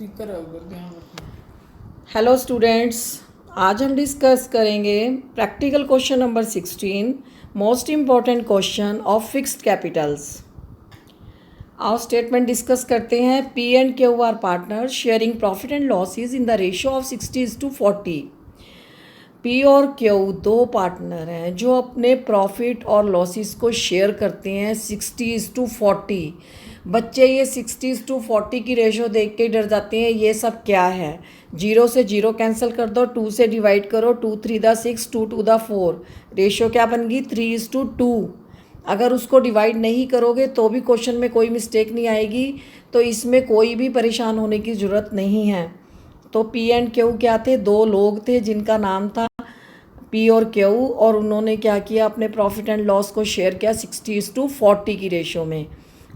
Speaker है उधर, ध्यान रखना। हेलो स्टूडेंट्स, आज हम डिस्कस करेंगे practical question number 16, most important question of fixed Capitals. आओ स्टेटमेंट डिस्कस करते हैं। P and Q R partner sharing profit and losses in the ratio of 60:40। P और क्यू दो पार्टनर हैं जो अपने प्रॉफिट और लॉसेस को शेयर करते हैं 60:40। बच्चे ये 60:40 की रेशो देख के डर जाते हैं, ये सब क्या है। 0 से 0 कैंसिल कर दो, 2 से डिवाइड करो, 2 3 द 6, 2 2 द 4। रेशो क्या बन गई 3:2। अगर उसको डिवाइड नहीं करोगे तो भी क्वेश्चन में कोई मिस्टेक नहीं आएगी, तो इसमें कोई भी परेशान होने की ज़रूरत नहीं है। तो पी एंड क्यू क्या थे, दो लोग थे जिनका नाम था पी और क्यू, और उन्होंने क्या किया, अपने प्रॉफिट एंड लॉस को शेयर किया 60:40 की रेशो में।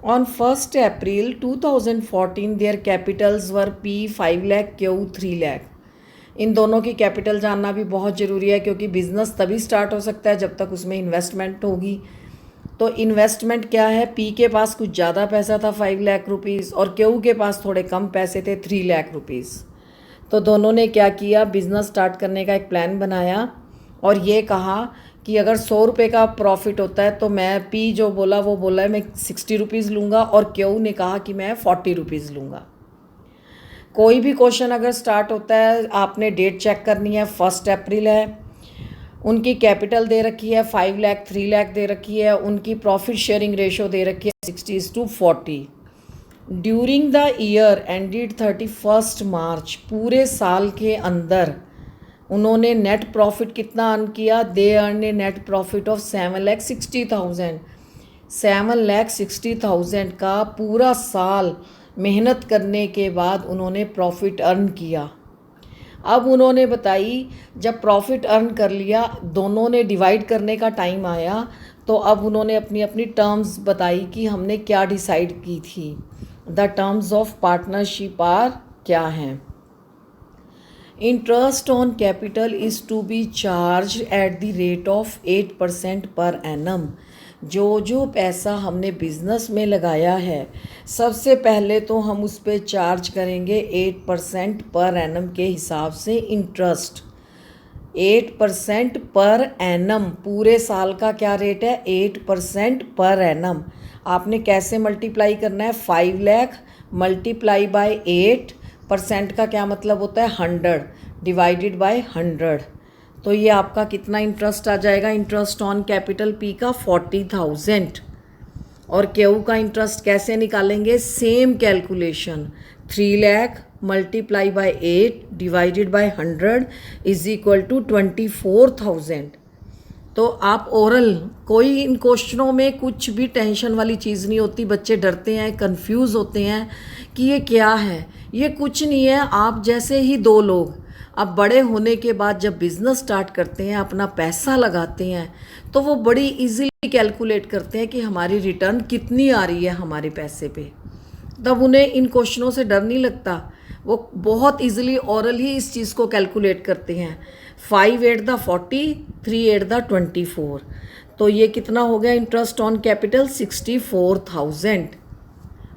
On 1 April 2014 their capitals were P 5 lakh, Q 3 lakh. इन दोनों की कैपिटल जानना भी बहुत ज़रूरी है, क्योंकि बिजनेस तभी स्टार्ट हो सकता है जब तक उसमें इन्वेस्टमेंट होगी। तो इन्वेस्टमेंट क्या है, पी के पास कुछ ज़्यादा पैसा था 5 लाख रुपीज़, और क्यू के पास थोड़े कम पैसे थे 3 लाख रुपीज़। तो दोनों ने क्या किया, बिज़नेस स्टार्ट करने का एक प्लान बनाया और ये कहा कि अगर 100 रुपये का प्रॉफिट होता है तो मैं, पी जो बोला वो बोला है मैं 60 रुपीज़ लूँगा, और क्यू ने कहा कि मैं 40 रुपीज़ लूँगा। कोई भी क्वेश्चन अगर स्टार्ट होता है, आपने डेट चेक करनी है, 1 अप्रैल है, उनकी कैपिटल दे रखी है 5 लाख, 3 लाख दे रखी है, उनकी प्रॉफिट शेयरिंग रेशो दे रखी है 60:40। ड्यूरिंग द ईयर एंडेड 31 मार्च, पूरे साल के अंदर उन्होंने नेट प्रॉफिट कितना अर्न किया, they earn A net profit of 7,60,000। 7,60,000 का पूरा साल मेहनत करने के बाद उन्होंने प्रॉफिट अर्न किया। अब उन्होंने बताई, जब प्रॉफिट अर्न कर लिया, दोनों ने डिवाइड करने का टाइम आया, तो अब उन्होंने अपनी अपनी टर्म्स बताई कि हमने क्या डिसाइड की थी। The terms of partnership are क्या हैं। Interest on capital is to be charge at the rate of 8% per annum. जो पैसा हमने बिज़नेस में लगाया है, सबसे पहले तो हम उस पर चार्ज करेंगे 8% पर एनम के हिसाब से इंटरेस्ट। 8% पर एनम, पूरे साल का क्या रेट है, 8% पर एनम। आपने कैसे मल्टीप्लाई करना है, 5 लाख मल्टीप्लाई बाय 8%, का क्या मतलब होता है 100, डिवाइडेड बाय 100। तो ये आपका कितना इंटरेस्ट आ जाएगा, इंटरेस्ट ऑन कैपिटल पी का 40,000। और क्यू का इंटरेस्ट कैसे निकालेंगे, same calculation, 3 lakh multiply by 8 divided by 100 is equal to 24,000। तो आप ओरल, कोई इन क्वेश्चनों में कुछ भी टेंशन वाली चीज़ नहीं होती। बच्चे डरते हैं, कंफ्यूज होते हैं कि ये क्या है। ये कुछ नहीं है, आप जैसे ही दो लोग अब बड़े होने के बाद जब बिज़नेस स्टार्ट करते हैं, अपना पैसा लगाते हैं, तो वो बड़ी इजीली कैलकुलेट करते हैं कि हमारी रिटर्न कितनी आ रही है हमारे पैसे पे। तब उन्हें इन क्वेश्चनों से डर नहीं लगता, वो बहुत इजीली ओरल ही इस चीज़ को कैलकुलेट करते हैं। 5 8 द 40, 3 8 द 24। तो ये कितना हो गया interest on capital, 64,000।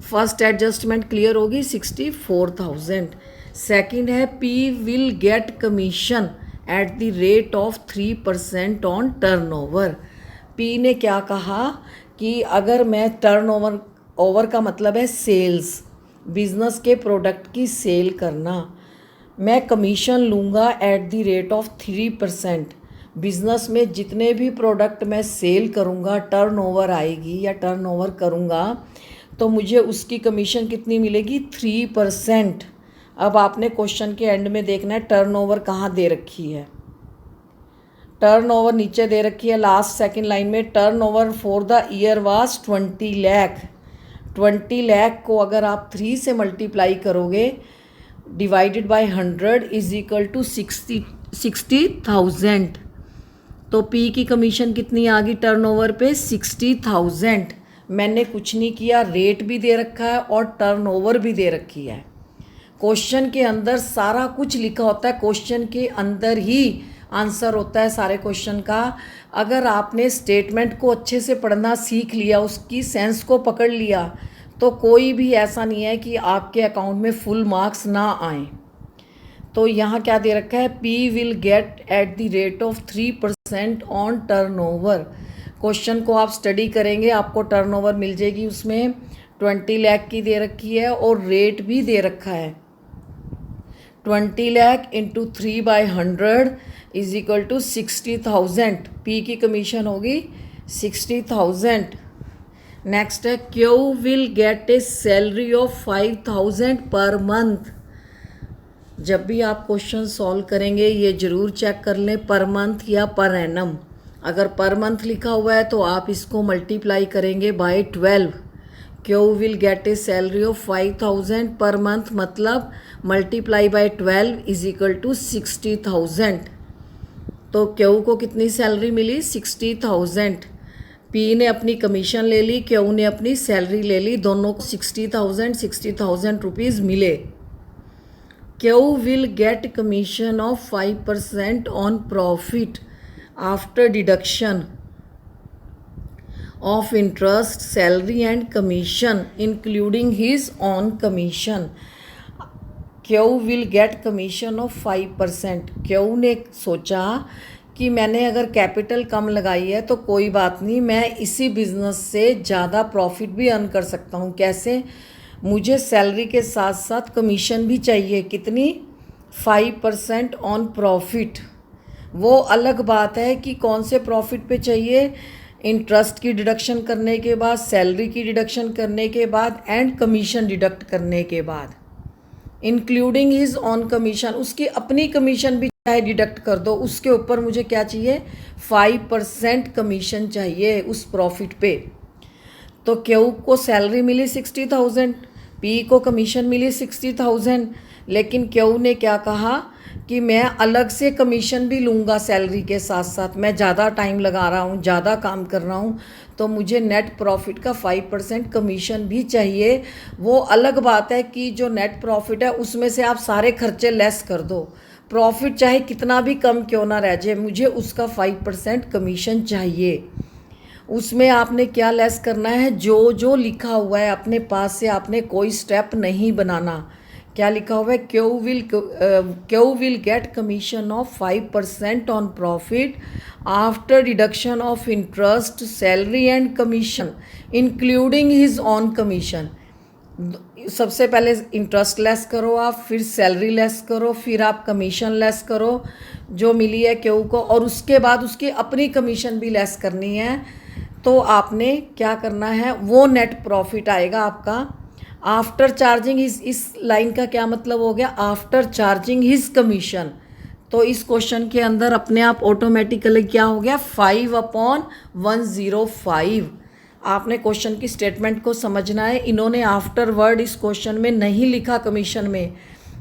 First adjustment clear होगी, 64,000। सेकंड है, P will get commission at the rate of 3% on turnover. P ने क्या कहा कि अगर मैं टर्नओवर, ओवर का मतलब है सेल्स, बिजनेस के प्रोडक्ट की सेल करना, मैं कमीशन लूँगा eight the rate of 3%। Business में जितने भी प्रोडक्ट मैं सेल करूँगा, टर्नओवर आएगी या टर्नओवर करूँगा, तो मुझे उसकी कमीशन कितनी मिलेगी, 3%। अब आपने क्वेश्चन के एंड में देखना है टर्नओवर कहाँ दे रखी है। टर्नओवर नीचे दे रखी है लास्ट सेकंड लाइन में, turnover for the year was 20 lakh. 20 lakh को अगर आप 3 से मल्टीप्लाई करोगे divided by 100 is equal to 60,000। तो पी की कमीशन कितनी आ गई टर्नओवर पे, 60,000। मैंने कुछ नहीं किया, रेट भी दे रखा है और टर्नओवर भी दे रखी है। क्वेश्चन के अंदर सारा कुछ लिखा होता है, क्वेश्चन के अंदर ही आंसर होता है सारे क्वेश्चन का। अगर आपने स्टेटमेंट को अच्छे से पढ़ना सीख लिया, उसकी सेंस को पकड़ लिया, तो कोई भी ऐसा नहीं है कि आपके अकाउंट में फुल मार्क्स ना आए। तो यहाँ क्या दे रखा है, P will get eight the rate of 3% on turnover. Question को आप स्टडी करेंगे, आपको टर्नओवर मिल जाएगी, उसमें 20 लाख की दे रखी है और रेट भी दे रखा है 20 lakh into 3/100 is equal to 60,000। P की कमीशन होगी 60,000। नेक्स्ट है Q will get a salary of 5,000 per month. जब भी आप क्वेश्चन सॉल्व करेंगे ये ज़रूर चेक कर लें पर मंथ या पर एनम। अगर पर मंथ लिखा हुआ है तो आप इसको मल्टीप्लाई करेंगे by 12। Q will get a salary of 5,000 per month मतलब multiply by 12 is equal to 60,000। तो क्यू को कितनी सैलरी मिली, 60,000। पी ने अपनी कमीशन ले ली, क्यू ने अपनी सैलरी ले ली, दोनों को 60,000 रुपीज़ मिले। Q will get commission of 5% on profit after deduction of interest, salary and commission including his on commission. Q will get commission of 5%। Q ने सोचा कि मैंने अगर कैपिटल कम लगाई है तो कोई बात नहीं, मैं इसी बिज़नेस से ज़्यादा प्रॉफिट भी अर्न कर सकता हूँ। कैसे, मुझे सैलरी के साथ साथ कमीशन भी चाहिए। कितनी, 5% ऑन प्रॉफिट। वो अलग बात है कि कौन से प्रॉफिट पे चाहिए, इंटरेस्ट की डिडक्शन करने के बाद, सैलरी की डिडक्शन करने के बाद एंड कमीशन डिडक्ट करने के बाद, इंक्लूडिंग हिज ऑन कमीशन। उसकी अपनी कमीशन भी चाहे डिडक्ट कर दो, उसके ऊपर मुझे क्या चाहिए, 5% कमीशन चाहिए उस प्रॉफिट पे। तो क्यू को सैलरी मिली 60,000, पी को कमीशन मिली 60,000, लेकिन क्यू ने क्या कहा कि मैं अलग से कमीशन भी लूँगा सैलरी के साथ साथ, मैं ज़्यादा टाइम लगा रहा हूँ, ज़्यादा काम कर रहा हूँ, तो मुझे नेट प्रॉफिट का 5% कमीशन भी चाहिए। वो अलग बात है कि जो नेट प्रॉफिट है उसमें से आप सारे खर्चे लेस कर दो, प्रॉफिट चाहे कितना भी कम क्यों ना रह जाए, मुझे उसका 5% कमीशन चाहिए। उसमें आपने क्या लेस करना है, जो जो लिखा हुआ है अपने पास से आपने कोई स्टेप नहीं बनाना। क्या लिखा हुआ है, Q will get commission of 5% on profit after deduction of interest, salary and commission including his on commission. सबसे पहले इंटरेस्ट लेस करो आप, फिर सैलरी लेस करो, फिर आप कमीशन लेस करो जो मिली है क्यू को, और उसके बाद उसकी अपनी कमीशन भी लेस करनी है। तो आपने क्या करना है, वो नेट प्रॉफिट आएगा आपका आफ्टर चार्जिंग हिज। इस लाइन का क्या मतलब हो गया, आफ्टर चार्जिंग हिज कमीशन। तो इस क्वेश्चन के अंदर अपने आप ऑटोमेटिकली क्या हो गया, 5/105। आपने क्वेश्चन की स्टेटमेंट को समझना है। इन्होंने आफ्टर वर्ड इस क्वेश्चन में नहीं लिखा कमीशन में,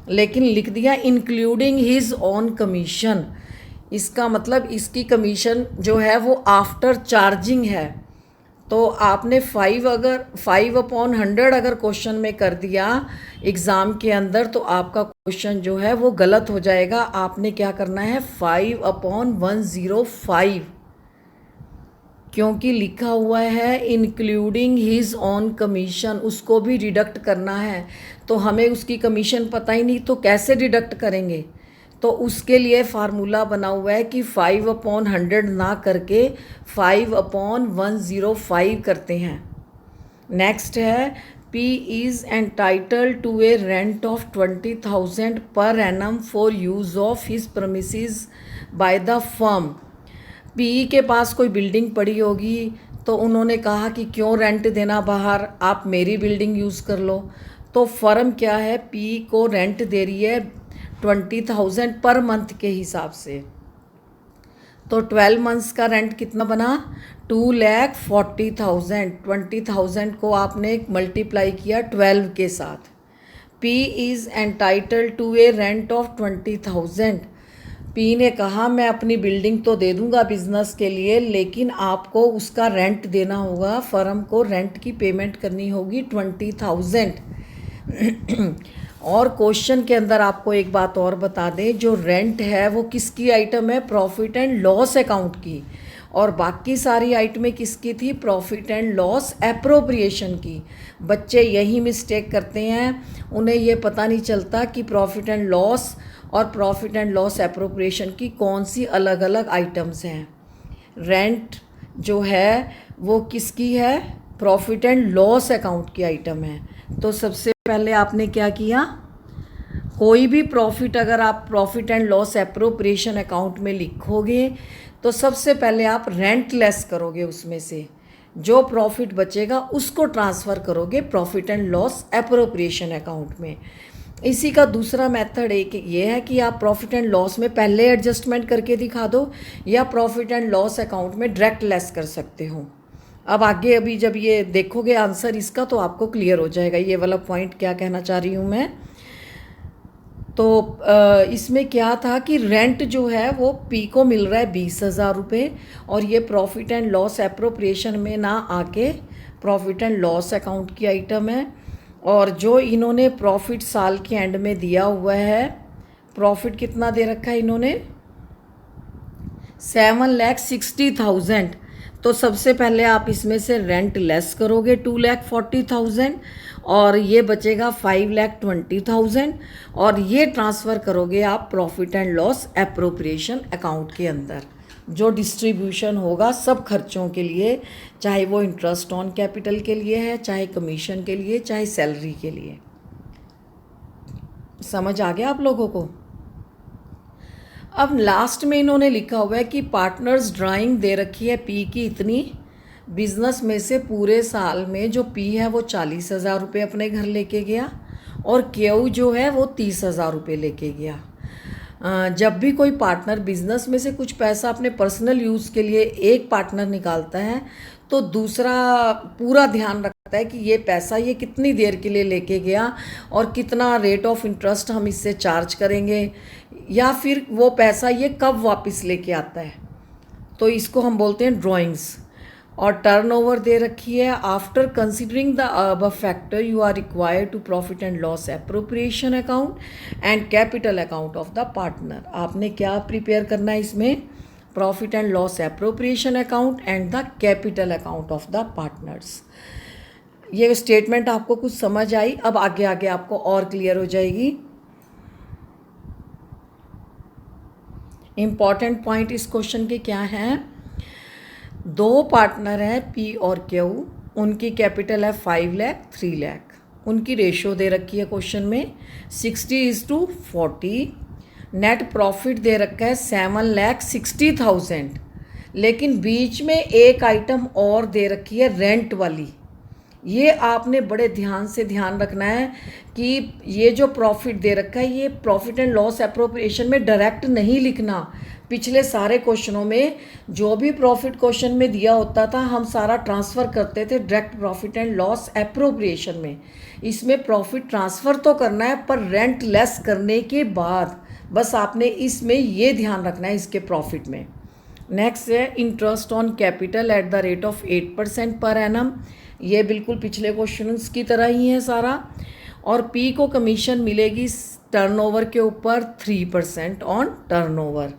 लेकिन लिख दिया इंक्लूडिंग हिज ऑन कमीशन। इसका मतलब इसकी कमीशन जो है वो आफ्टर चार्जिंग है। तो आपने 5/100 अगर क्वेश्चन में कर दिया एग्ज़ाम के अंदर तो आपका क्वेश्चन जो है वो गलत हो जाएगा। आपने क्या करना है, 5/105, क्योंकि लिखा हुआ है इंक्लूडिंग हिज ऑन कमीशन, उसको भी डिडक्ट करना है। तो हमें उसकी कमीशन पता ही नहीं तो कैसे डिडक्ट करेंगे। तो उसके लिए फार्मूला बना हुआ है कि 5/100 ना करके 5/105 करते हैं। नेक्स्ट है P is entitled to a rent of 20,000 per annum for use of his premises by the firm। P के पास कोई बिल्डिंग पड़ी होगी तो उन्होंने कहा कि क्यों रेंट देना बाहर, आप मेरी बिल्डिंग यूज़ कर लो। तो फर्म क्या है, P को रेंट दे रही है 20,000 पर मंथ के हिसाब से। तो 12 मंथ्स का रेंट कितना बना, 2,40,000। 20,000 को आपने मल्टीप्लाई किया 12 के साथ। P is entitled to a rent of 20,000। P ने कहा मैं अपनी बिल्डिंग तो दे दूंगा बिजनेस के लिए, लेकिन आपको उसका रेंट देना होगा, फर्म को रेंट की पेमेंट करनी होगी 20,000। और क्वेश्चन के अंदर आपको एक बात और बता दें, जो रेंट है वो किसकी आइटम है, प्रॉफिट एंड लॉस अकाउंट की। और बाकी सारी आइटमें किसकी थी? प्रॉफिट एंड लॉस एप्रोप्रिएशन की। बच्चे यही मिस्टेक करते हैं, उन्हें ये पता नहीं चलता कि प्रॉफिट एंड लॉस और प्रॉफिट एंड लॉस एप्रोप्रिएशन की कौन सी अलग अलग आइटम्स हैं। रेंट जो है वो किसकी है? प्रॉफिट एंड लॉस अकाउंट की आइटम है। तो सबसे पहले आपने क्या किया? कोई भी प्रॉफिट अगर आप profit and loss appropriation account में लिखोगे तो सबसे पहले आप रेंट लेस करोगे, उसमें से जो प्रॉफिट बचेगा उसको ट्रांसफ़र करोगे profit and loss appropriation account में। इसी का दूसरा मेथड एक ये है कि आप प्रॉफिट एंड लॉस में पहले एडजस्टमेंट करके दिखा दो या प्रॉफिट एंड लॉस अकाउंट में डायरेक्ट लेस कर सकते हो। अब आगे अभी जब ये देखोगे आंसर इसका तो आपको क्लियर हो जाएगा ये वाला पॉइंट क्या कहना चाह रही हूँ मैं। तो इसमें क्या था कि रेंट जो है वो पी को मिल रहा है 20,000 रुपये और ये प्रॉफिट एंड लॉस एप्रोप्रिएशन में ना आके प्रॉफिट एंड लॉस अकाउंट की आइटम है। और जो इन्होंने प्रॉफिट साल के एंड में दिया हुआ है, प्रॉफिट कितना दे रखा है इन्होंने? 7,60,000। तो सबसे पहले आप इसमें से रेंट लेस करोगे 2,40,000 और ये बचेगा 5,20,000 और ये ट्रांसफ़र करोगे आप profit and loss appropriation account के अंदर। जो डिस्ट्रीब्यूशन होगा सब खर्चों के लिए, चाहे वो इंटरेस्ट ऑन कैपिटल के लिए है, चाहे कमीशन के लिए, चाहे सैलरी के लिए। समझ आ गया आप लोगों को? अब लास्ट में इन्होंने लिखा हुआ है कि पार्टनर्स ड्राइंग दे रखी है पी की इतनी, बिजनेस में से पूरे साल में जो पी है वो 40,000 रुपये अपने घर लेके गया और क्यू जो है वो 30,000 रुपये लेके गया। जब भी कोई पार्टनर बिजनेस में से कुछ पैसा अपने पर्सनल यूज़ के लिए एक पार्टनर निकालता है तो दूसरा पूरा ध्यान रखता है कि ये पैसा ये कितनी देर के लिए लेके गया और कितना रेट ऑफ इंटरेस्ट हम इससे चार्ज करेंगे या फिर वो पैसा ये कब वापस लेके आता है। तो इसको हम बोलते हैं ड्राइंग्स। और टर्नओवर दे रखी है। After considering the above factor you are required to profit and loss appropriation account and capital account of the partner. आपने क्या प्रिपेयर करना है इसमें? Profit and loss appropriation account and the capital account of the partners. ये statement आपको कुछ समझ आई? अब आगे आगे आपको और क्लियर हो जाएगी। इम्पॉर्टेंट पॉइंट इस क्वेश्चन के क्या हैं? दो पार्टनर हैं पी और क्यू, उनकी कैपिटल है 5 लाख 3 लाख, उनकी रेशो दे रखी है क्वेश्चन में 60:40। नेट प्रॉफिट दे रखा है 7,60,000, लेकिन बीच में एक आइटम और दे रखी है रेंट वाली। ये आपने बड़े ध्यान से ध्यान रखना है कि ये जो प्रॉफिट दे रखा है ये प्रॉफिट एंड लॉस एप्रोप्रिएशन में डायरेक्ट नहीं लिखना। पिछले सारे क्वेश्चनों में जो भी प्रॉफिट क्वेश्चन में दिया होता था हम सारा ट्रांसफ़र करते थे direct profit and loss appropriation में। इसमें प्रॉफिट ट्रांसफ़र तो करना है पर रेंट लेस करने के बाद, बस आपने इसमें ये ध्यान रखना है इसके प्रॉफिट में। नेक्स्ट है interest on capital eight the rate of 8% per annum. ये बिल्कुल पिछले क्वेश्चंस की तरह ही है सारा। और पी को कमीशन मिलेगी टर्नओवर के ऊपर 3% ऑन टर्नओवर।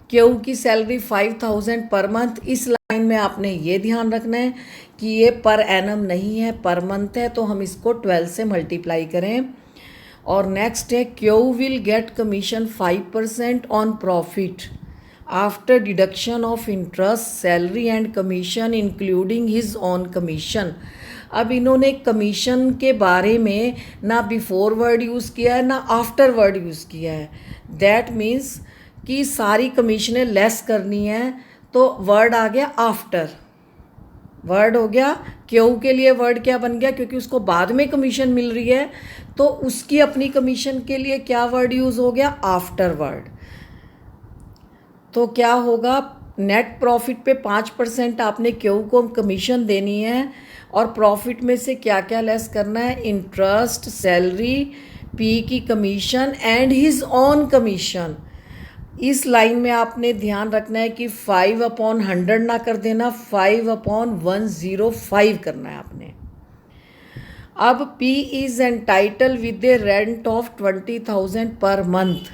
क्यू की सैलरी 5,000 पर मंथ। इस लाइन में आपने ये ध्यान रखना है कि ये पर एनम नहीं है, पर मंथ है, तो हम इसको 12 से मल्टीप्लाई करें। और नेक्स्ट है Q will get commission 5% on profit after deduction of interest salary and commission including his on commission. अब इन्होंने कमीशन के बारे में ना बिफोर वर्ड यूज़ किया है ना आफ्टर वर्ड यूज़ किया है। दैट मीन्स कि सारी कमीशनें लेस करनी है तो वर्ड आ गया आफ्टर। वर्ड हो गया क्यू के लिए वर्ड क्या बन गया, क्योंकि उसको बाद में कमीशन मिल रही है तो उसकी अपनी कमीशन के लिए क्या वर्ड यूज़ हो गया? After word. तो क्या होगा? नेट प्रॉफिट पे 5% आपने क्यू को कमीशन देनी है और प्रॉफिट में से क्या क्या लेस करना है? इंटरेस्ट, सैलरी, पी की commission and his on commission. इस लाइन में आपने ध्यान रखना है कि 5/100 ना कर देना, 5/105 करना है आपने। अब P is entitle with a rent of 20,000 per month.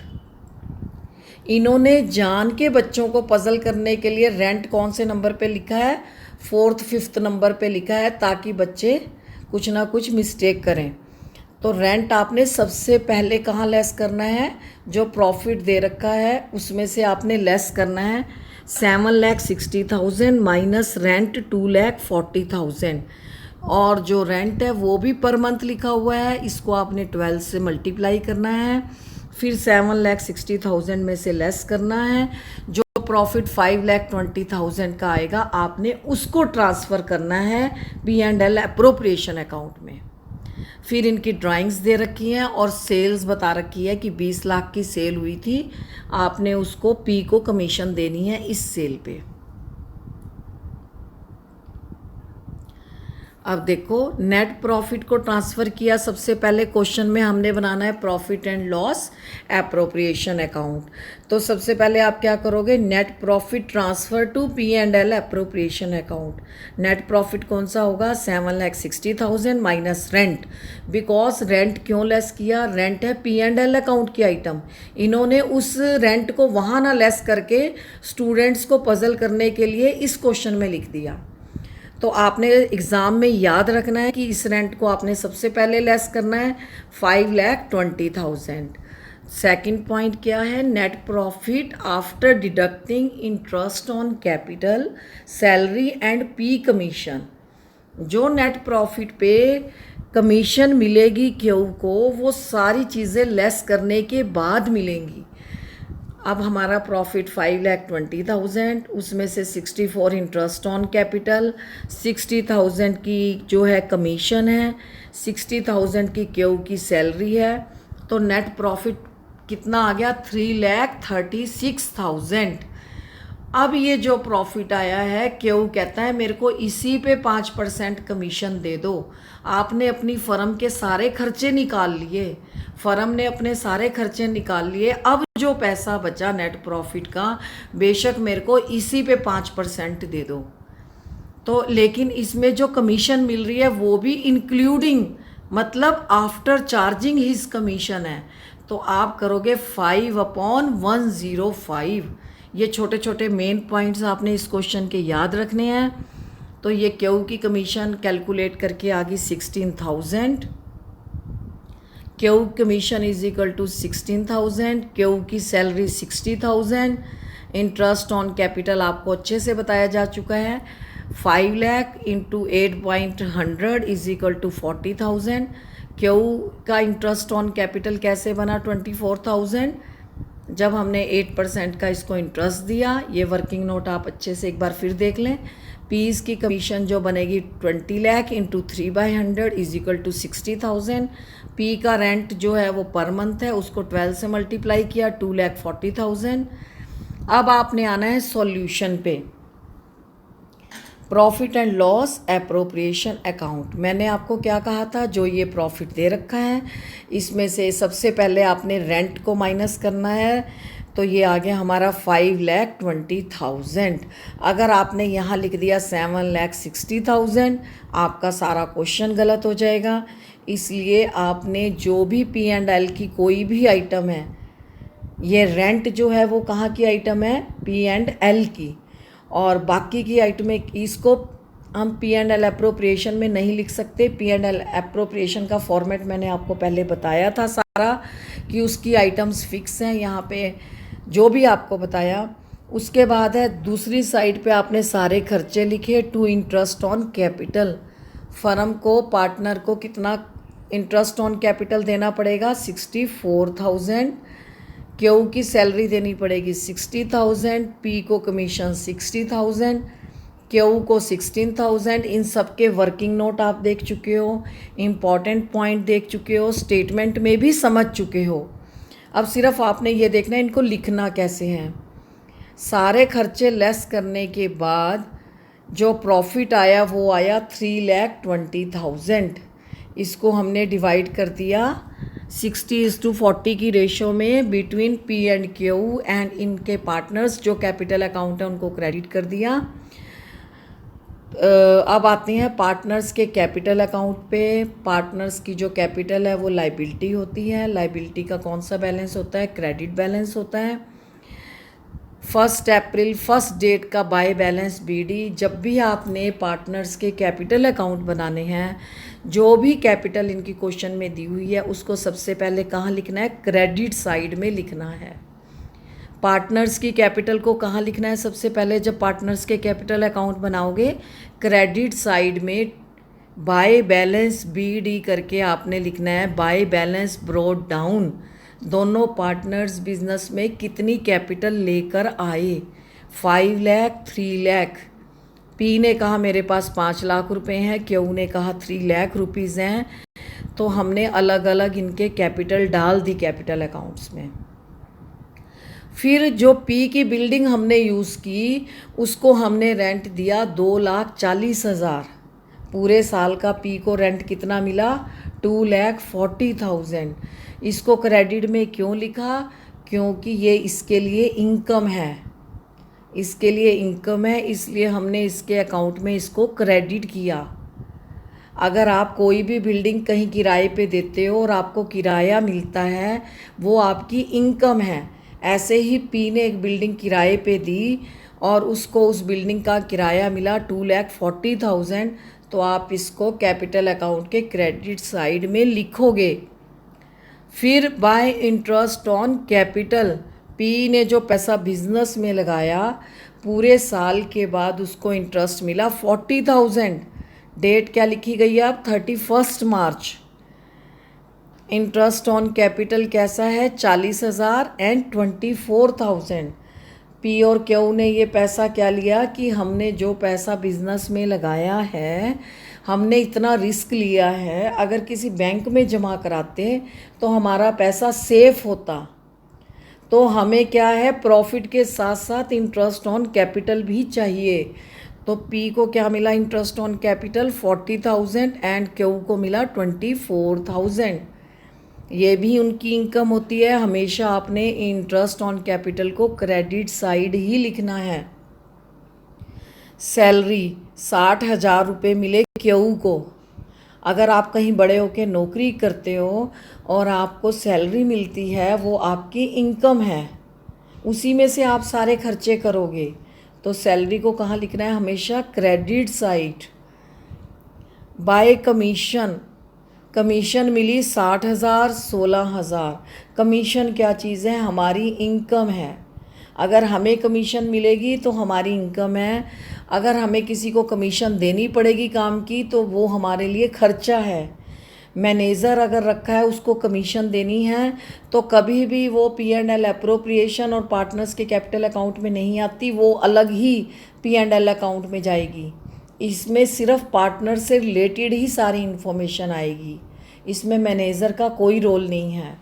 इन्होंने जान के बच्चों को पजल करने के लिए रेंट कौन से नंबर पे लिखा है, 4th 5th नंबर पे लिखा है, ताकि बच्चे कुछ ना कुछ मिस्टेक करें। तो रेंट आपने सबसे पहले कहाँ लेस करना है, जो प्रॉफिट दे रखा है उसमें से आपने लेस करना है 7,60,000 माइनस रेंट 2,40,000। और जो रेंट है वो भी पर मंथ लिखा हुआ है, इसको आपने 12 से मल्टीप्लाई करना है, फिर 7,60,000 में से लेस करना है। जो प्रॉफिट 5,20,000 का आएगा आपने उसको ट्रांसफ़र करना है P&L अप्रोप्रिएशन अकाउंट में। फिर इनकी ड्राइंग्स दे रखी हैं और सेल्स बता रखी है कि 20 लाख की सेल हुई थी, आपने उसको P को कमीशन देनी है इस सेल पे। अब देखो नेट प्रॉफिट को ट्रांसफ़र किया, सबसे पहले क्वेश्चन में हमने बनाना है profit and loss appropriation account. तो सबसे पहले आप क्या करोगे, net profit transfer to P&L appropriation account. Net profit कौन सा होगा, 7,60,000 माइनस रेंट। बिकॉज रेंट क्यों लेस किया, रेंट है P&L अकाउंट की आइटम, इन्होंने उस रेंट को वहाँ ना लेस करके स्टूडेंट्स को पजल करने के लिए इस क्वेश्चन में लिख दिया। तो आपने एग्ज़ाम में याद रखना है कि इस रेंट को आपने सबसे पहले लेस करना है 5,20,000। सेकंड पॉइंट क्या है, net profit after deducting interest on capital, salary and P commission. जो नेट प्रॉफिट पे कमीशन मिलेगी क्यू को, वो सारी चीज़ें लेस करने के बाद मिलेंगी। अब हमारा प्रॉफिट 5,20,000, उसमें से 64 इंटरेस्ट ऑन कैपिटल, 60,000 की जो है कमीशन है, 60,000 की क्यू की सैलरी है। तो नेट प्रॉफिट कितना आ गया, 3,36,000। अब ये जो प्रॉफिट आया है, क्यू कहता है मेरे को इसी पे 5% कमीशन दे दो। आपने अपनी फर्म के सारे खर्चे निकाल लिए, फर्म ने अपने सारे खर्चे निकाल लिए, अब जो पैसा बचा नेट प्रॉफिट का, बेशक मेरे को इसी पे 5% दे दो। तो लेकिन इसमें जो कमीशन मिल रही है वो भी इंक्लूडिंग, मतलब आफ्टर चार्जिंग हिज कमीशन है। तो आप करोगे 5/105। ये छोटे छोटे मेन पॉइंट्स आपने इस क्वेश्चन के याद रखने हैं। तो ये क्यू की कमीशन कैलकुलेट करके आ गई 16,000। Q commission is equal to 16,000, Q की सैलरी 60,000, इंटरेस्ट ऑन कैपिटल आपको अच्छे से बताया जा चुका है, 5 lakh into 8.100 is equal to 40,000। Q का इंटरेस्ट ऑन कैपिटल कैसे बना, 24,000, जब हमने 8% का इसको इंटरेस्ट दिया। ये वर्किंग नोट आप अच्छे से एक बार फिर देख लें। पीस की कमीशन जो बनेगी 20 lakh into 3/100 is equal to 60,000। P का रेंट जो है वो पर मंथ है, उसको 12 से मल्टीप्लाई किया, 2,40,000। अब आपने आना है सॉल्यूशन पे, profit and loss appropriation account. मैंने आपको क्या कहा था, जो ये प्रॉफिट दे रखा है इसमें से सबसे पहले आपने रेंट को माइनस करना है। तो ये आ गया हमारा 5,20,000। अगर आपने यहाँ लिख दिया 7,60,000, आपका सारा क्वेश्चन गलत हो जाएगा। इसलिए आपने जो भी P&L की कोई भी आइटम है, ये रेंट जो है वो कहाँ की आइटम है, P&L की, और बाकी की आइटमें इसको हम P&L अप्रोप्रिएशन में नहीं लिख सकते। P&L अप्रोप्रिएशन का फॉर्मेट मैंने आपको पहले बताया था सारा, कि उसकी आइटम्स फिक्स हैं यहाँ पे, जो भी आपको बताया। उसके बाद है दूसरी साइड पे आपने सारे खर्चे लिखे, to interest on capital. Firm को, पार्टनर को कितना इंटरेस्ट ऑन कैपिटल देना पड़ेगा, 64,000। क्यू की सैलरी देनी पड़ेगी 60,000, पी को कमीशन 60,000, क्यू को 16,000। इन सब के वर्किंग नोट आप देख चुके हो, इम्पॉर्टेंट पॉइंट देख चुके हो, स्टेटमेंट में भी समझ चुके हो। अब सिर्फ आपने ये देखना है इनको लिखना कैसे हैं। सारे खर्चे लेस करने के बाद जो प्रॉफिट आया वो आया 3,20,000। इसको हमने डिवाइड कर दिया 60:40 की रेशो में between P and Q and इनके पार्टनर्स, जो कैपिटल अकाउंट है उनको क्रेडिट कर दिया। अब आते हैं पार्टनर्स के कैपिटल अकाउंट पे। पार्टनर्स की जो कैपिटल है वो लाइबिलिटी होती है। लाइबिलिटी का कौन सा बैलेंस होता है, क्रेडिट बैलेंस होता है। 1 अप्रैल फर्स्ट डेट का बाय बैलेंस बीडी। जब भी आपने पार्टनर्स के कैपिटल अकाउंट बनाने हैं, जो भी कैपिटल इनकी क्वेश्चन में दी हुई है उसको सबसे पहले कहाँ लिखना है? क्रेडिट साइड में लिखना है। पार्टनर्स की कैपिटल को कहाँ लिखना है? सबसे पहले जब पार्टनर्स के कैपिटल अकाउंट बनाओगे, क्रेडिट साइड में बाय बैलेंस बीडी करके आपने लिखना है बाय बैलेंस ब्रॉट डाउन। दोनों पार्टनर्स बिजनेस में कितनी कैपिटल लेकर आए? 5 लाख, 3 लाख। पी ने कहा मेरे पास 5 लाख रुपए हैं, क्यू ने कहा 3 लाख रुपीज़ हैं। तो हमने अलग अलग इनके कैपिटल डाल दी कैपिटल अकाउंट्स में। फिर जो पी की बिल्डिंग हमने यूज़ की उसको हमने रेंट दिया 2,40,000। पूरे साल का पी को रेंट कितना मिला? 2,40,000। इसको क्रेडिट में क्यों लिखा? क्योंकि ये इसके लिए इनकम है, इसके लिए इनकम है, इसलिए हमने इसके अकाउंट में इसको क्रेडिट किया। अगर आप कोई भी बिल्डिंग कहीं किराए पे देते हो और आपको किराया मिलता है, वो आपकी इनकम है। ऐसे ही पी ने एक बिल्डिंग किराए पे दी और उसको उस बिल्डिंग का किराया मिला 2,40,000। तो आप इसको कैपिटल अकाउंट के क्रेडिट साइड में लिखोगे। फिर bye interest on capital, P ने जो पैसा बिजनेस में लगाया पूरे साल के बाद उसको इंटरेस्ट मिला 40,000। डेट क्या लिखी गई है? अब 31 मार्च। इंटरेस्ट ऑन कैपिटल कैसा है? 40,000 एंड 24,000। पी और क्यू ने ये पैसा क्या लिया कि हमने जो पैसा बिजनेस में लगाया है, हमने इतना रिस्क लिया है, अगर किसी बैंक में जमा कराते तो हमारा पैसा सेफ होता। तो हमें क्या है? प्रॉफिट के साथ साथ इंटरेस्ट ऑन कैपिटल भी चाहिए। तो पी को क्या मिला? Interest on capital 40,000 and Q को मिला 24,000। ये भी उनकी इनकम होती है। हमेशा आपने इंटरेस्ट ऑन कैपिटल को क्रेडिट साइड ही लिखना है। सैलरी 60,000 रुपये मिले क्यू को। अगर आप कहीं बड़े होकर नौकरी करते हो और आपको सैलरी मिलती है, वो आपकी इनकम है, उसी में से आप सारे खर्चे करोगे। तो सैलरी को कहाँ लिखना है? हमेशा credit side. By commission, commission मिली 60,000, 16,000। कमीशन क्या चीज़ है? हमारी इनकम है। अगर हमें कमीशन मिलेगी तो हमारी इनकम है। अगर हमें किसी को कमीशन देनी पड़ेगी काम की तो वो हमारे लिए खर्चा है। मैनेजर अगर रखा है उसको कमीशन देनी है तो कभी भी वो P&L अप्रोप्रिएशन और पार्टनर्स के कैपिटल अकाउंट में नहीं आती, वो अलग ही P&L अकाउंट में जाएगी। इसमें सिर्फ पार्टनर से रिलेटेड ही सारी इन्फॉर्मेशन आएगी, इसमें मैनेजर का कोई रोल नहीं है।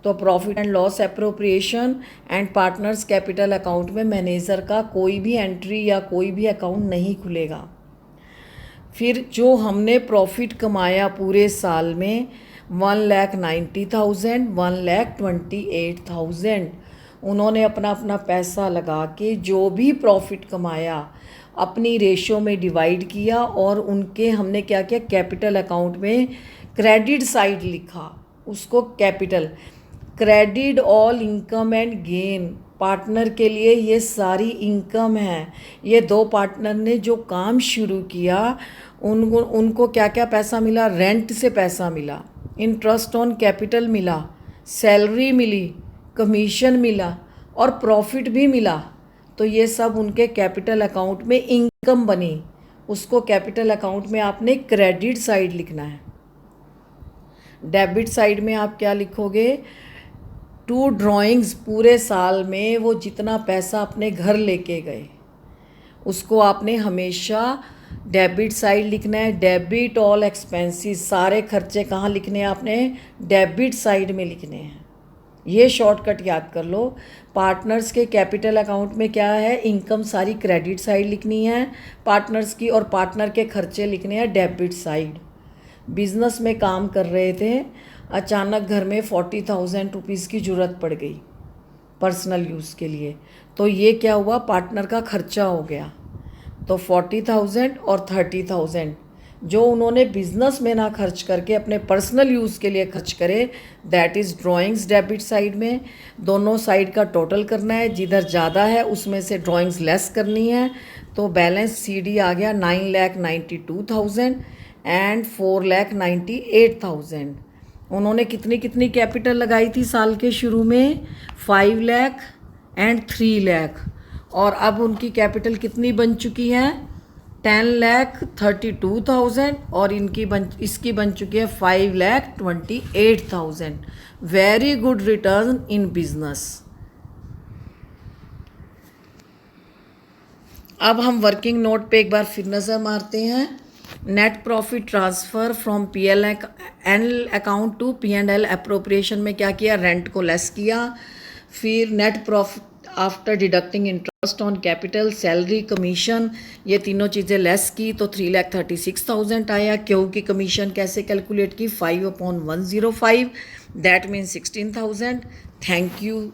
तो profit and loss appropriation and partners capital account में मैनेजर का कोई भी एंट्री या कोई भी अकाउंट नहीं खुलेगा। फिर जो हमने प्रॉफिट कमाया पूरे साल में 1,90,000, 1,28,000, उन्होंने अपना अपना पैसा लगा के जो भी प्रॉफिट कमाया अपनी रेशो में डिवाइड किया और उनके हमने क्या किया? कैपिटल अकाउंट में क्रेडिट साइड लिखा, उसको capital. Credit all income and gain, partner के लिए ये सारी इनकम है। ये दो पार्टनर ने जो काम शुरू किया उनको क्या क्या पैसा मिला? रेंट से पैसा मिला, इंटरेस्ट ऑन कैपिटल मिला, सैलरी मिली, कमीशन मिला और प्रॉफिट भी मिला। तो ये सब उनके कैपिटल अकाउंट में इनकम बनी। उसको कैपिटल अकाउंट में आपने क्रेडिट साइड लिखना है। डेबिट साइड में आप क्या लिखोगे? 2 ड्राइंग्स, पूरे साल में वो जितना पैसा अपने घर लेके गए उसको आपने हमेशा डेबिट साइड लिखना है। डेबिट ऑल एक्सपेंसेस, सारे खर्चे कहाँ लिखने हैं? आपने डेबिट साइड में लिखने हैं। ये शॉर्टकट याद कर लो। पार्टनर्स के कैपिटल अकाउंट में क्या है? इनकम सारी क्रेडिट साइड लिखनी है पार्टनर्स की, और पार्टनर के खर्चे लिखने हैं डेबिट साइड। बिजनेस में काम कर रहे थे, अचानक घर में 40,000 रुपीज़ की ज़रूरत पड़ गई पर्सनल यूज़ के लिए। तो ये क्या हुआ? पार्टनर का खर्चा हो गया। तो 40,000 और 30,000 जो उन्होंने बिजनेस में ना खर्च करके अपने पर्सनल यूज़ के लिए खर्च करे, that is drawings debit side में। दोनों साइड का टोटल करना है, जिधर ज़्यादा है उसमें से ड्राइंग्स लेस करनी है। तो बैलेंस CD आ गया 9,92,000 एंड 4,98,000। उन्होंने कितनी कितनी कैपिटल लगाई थी साल के शुरू में? 5 लाख एंड 3 लाख। और अब उनकी कैपिटल कितनी बन चुकी है? 10,32,000 और इसकी बन चुकी है 5,28,000। Very good return in business. अब हम वर्किंग नोट पे एक बार फिर नज़र मारते हैं। Net profit transfer from P&L account to P&L appropriation में क्या किया? रेंट को लेस किया। फिर net profit after deducting interest on capital, salary, commission, ये तीनों चीज़ें लेस की तो 3,36,000 आया। क्यों की कमीशन कैसे कैलकुलेट की? 5/105, दैट मीन्स 16,000। Thank you.